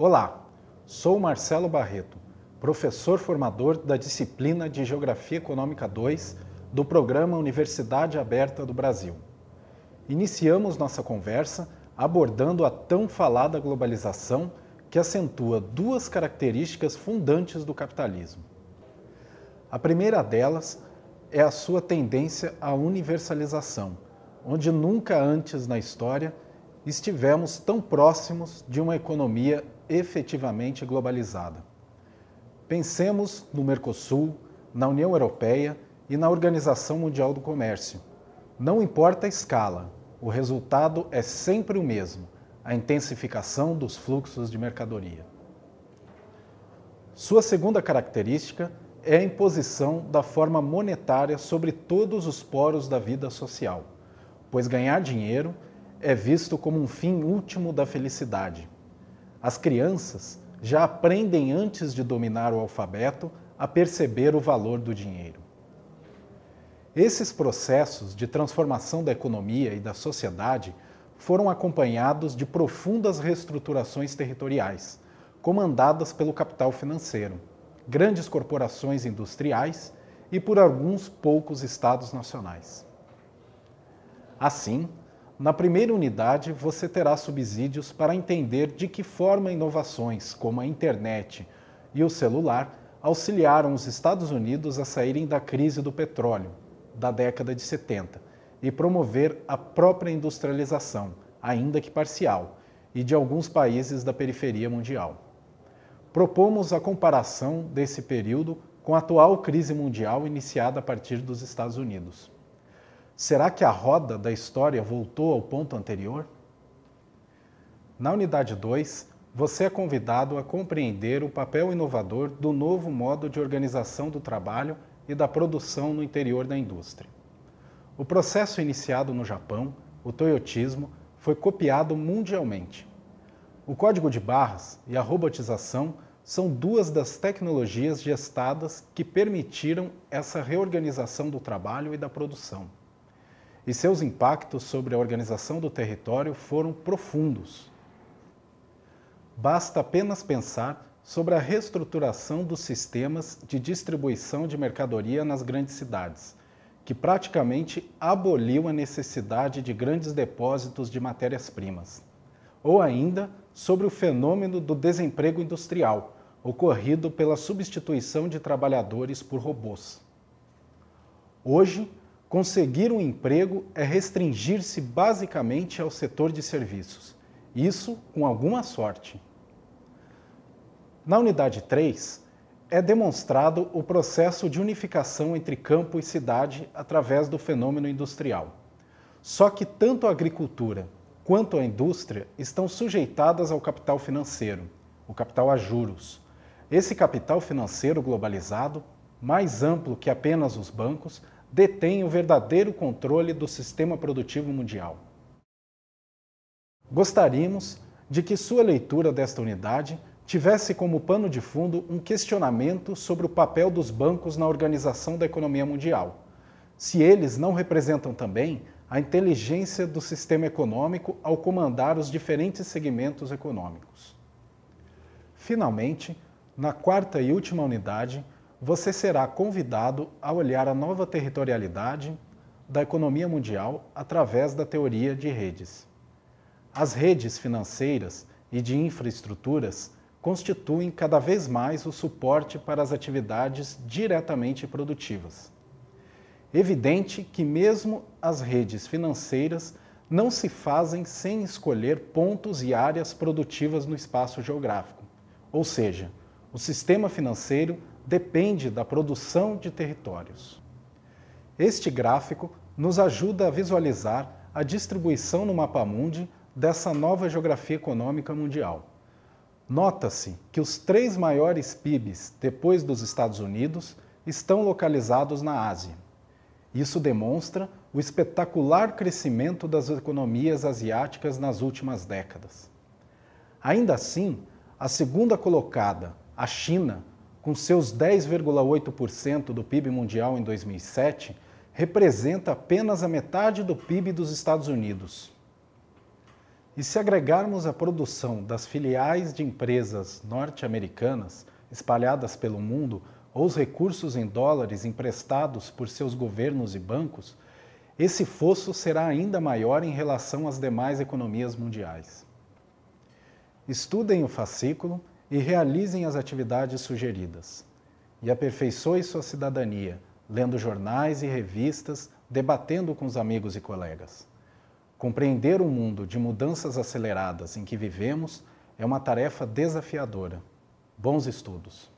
Olá, sou Marcelo Barreto, professor formador da disciplina de Geografia Econômica 2 do Programa Universidade Aberta do Brasil. Iniciamos nossa conversa abordando a tão falada globalização que acentua duas características fundantes do capitalismo. A primeira delas é a sua tendência à universalização, onde nunca antes na história estivemos tão próximos de uma economia efetivamente globalizada. Pensemos no Mercosul, na União Europeia e na Organização Mundial do Comércio. Não importa a escala, o resultado é sempre o mesmo, a intensificação dos fluxos de mercadoria. Sua segunda característica é a imposição da forma monetária sobre todos os poros da vida social, pois ganhar dinheiro é visto como um fim último da felicidade. As crianças já aprendem antes de dominar o alfabeto a perceber o valor do dinheiro. Esses processos de transformação da economia e da sociedade foram acompanhados de profundas reestruturações territoriais, comandadas pelo capital financeiro, grandes corporações industriais e por alguns poucos estados nacionais. Assim, na primeira unidade, você terá subsídios para entender de que forma inovações como a internet e o celular auxiliaram os Estados Unidos a saírem da crise do petróleo da década de 70 e promover a própria industrialização, ainda que parcial, e de alguns países da periferia mundial. Propomos a comparação desse período com a atual crise mundial iniciada a partir dos Estados Unidos. Será que a roda da história voltou ao ponto anterior? Na unidade 2, você é convidado a compreender o papel inovador do novo modo de organização do trabalho e da produção no interior da indústria. O processo iniciado no Japão, o toyotismo, foi copiado mundialmente. O código de barras e a robotização são duas das tecnologias gestadas que permitiram essa reorganização do trabalho e da produção. E seus impactos sobre a organização do território foram profundos. Basta apenas pensar sobre a reestruturação dos sistemas de distribuição de mercadoria nas grandes cidades, que praticamente aboliu a necessidade de grandes depósitos de matérias-primas. Ou ainda sobre o fenômeno do desemprego industrial, ocorrido pela substituição de trabalhadores por robôs. Hoje, conseguir um emprego é restringir-se basicamente ao setor de serviços, isso com alguma sorte. Na unidade 3, é demonstrado o processo de unificação entre campo e cidade através do fenômeno industrial. Só que tanto a agricultura quanto a indústria estão sujeitadas ao capital financeiro, o capital a juros. Esse capital financeiro globalizado, mais amplo que apenas os bancos, detém o verdadeiro controle do sistema produtivo mundial. Gostaríamos de que sua leitura desta unidade tivesse como pano de fundo um questionamento sobre o papel dos bancos na organização da economia mundial. Se eles não representam também a inteligência do sistema econômico ao comandar os diferentes segmentos econômicos. Finalmente, na quarta e última unidade, você será convidado a olhar a nova territorialidade da economia mundial através da teoria de redes. As redes financeiras e de infraestruturas constituem cada vez mais o suporte para as atividades diretamente produtivas. Evidente que mesmo as redes financeiras não se fazem sem escolher pontos e áreas produtivas no espaço geográfico, ou seja, o sistema financeiro depende da produção de territórios. Este gráfico nos ajuda a visualizar a distribuição no mapa-mundi dessa nova geografia econômica mundial. Nota-se que os 3 maiores PIBs, depois dos Estados Unidos, estão localizados na Ásia. Isso demonstra o espetacular crescimento das economias asiáticas nas últimas décadas. Ainda assim, a segunda colocada, a China, com seus 10,8% do PIB mundial em 2007, representa apenas a metade do PIB dos Estados Unidos. E se agregarmos a produção das filiais de empresas norte-americanas espalhadas pelo mundo ou os recursos em dólares emprestados por seus governos e bancos, esse fosso será ainda maior em relação às demais economias mundiais. Estudem o fascículo e realizem as atividades sugeridas. E aperfeiçoe sua cidadania, lendo jornais e revistas, debatendo com os amigos e colegas. Compreender o mundo de mudanças aceleradas em que vivemos é uma tarefa desafiadora. Bons estudos!